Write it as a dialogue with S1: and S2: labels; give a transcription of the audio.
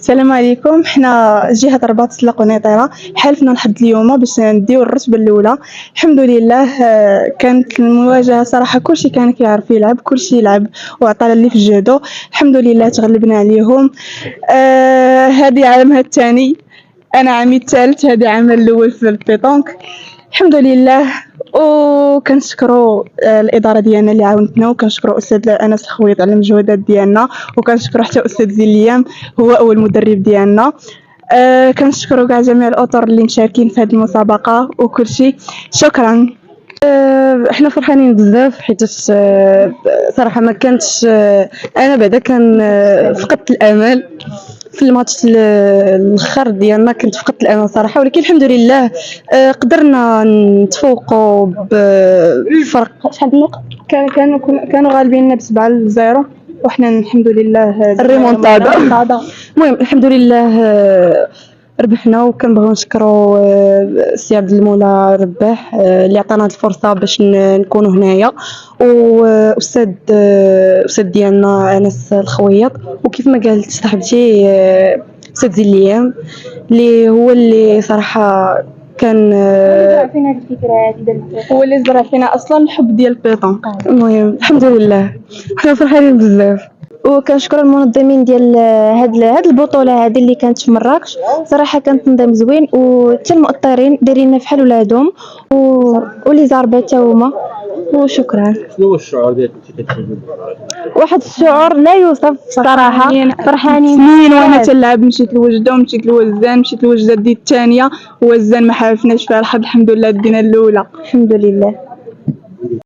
S1: السلام عليكم. حنا جهة رباط سلاق ونطيرة حالفنا الحظ اليوم باش نديو الرتبة الأولى. الحمد لله. كانت المواجهة صراحة كلشي كان كيعرف يلعب، كلشي يلعب وعطى اللي في جهدو. الحمد لله تغلبنا عليهم. هذه عامها الثاني، أنا عامي الثالث، هذه عامها الأول في البيطونك. الحمد لله. وكنشكروا الاداره ديالنا اللي عاونتنا، وكنشكروا استاذ انس الخويط على المجهودات ديالنا، وكنشكروا حتى استاذ زليام هو اول مدرب ديالنا. كنشكروا كاع جميع الاطر اللي مشاركين في هذه المسابقه وكل شيء. شكرا.
S2: احنا فرحانين بزاف حيت صراحه ما كانتش انا بعدا كان فقدت الامل في الماتش الاخر ديالنا، كنت فقدت الامل صراحه، ولكن الحمد لله قدرنا نتفوقوا بفرق شحال من نقط.
S1: كانوا غالبيننا ب7-0 وحنا الحمد لله
S2: الريمونتادا. المهم الحمد لله ربحنا، وكنبغيو نشكروا السي عبد المولى رباح اللي عطانا الفرصه باش نكونوا هنايا، واستاذ ديالنا انس الخويط، وكيف ما قالت صاحبتي استاذ زليام اللي هو اللي صراحه كان
S3: زرع فينا الفكره هذه،
S1: هو اللي زرع فينا اصلا الحب ديال البيطون.
S2: المهم الحمد لله حنا فرحانين بزاف.
S3: وكنشكر المنظمين ديال هاد البطوله هذه اللي كانت في مراكش. صراحه كان تنظيم زوين، وحتى المؤطرين دايرين فحال ولادهم ولي زاربات حتى هما. وشكرا.
S4: شنو هو الشعور ديالك كنتي كتشوفي؟
S3: واحد الشعور لا يوصف صراحه. فرحانين
S1: سنين وانا تلعب، مشيت لوجده ومشيت لوزان، مشيت لوجده دي الثانيه، وزان ما حالفناش فيها الحظ، الحمد لله دينا الاولى.
S3: الحمد لله.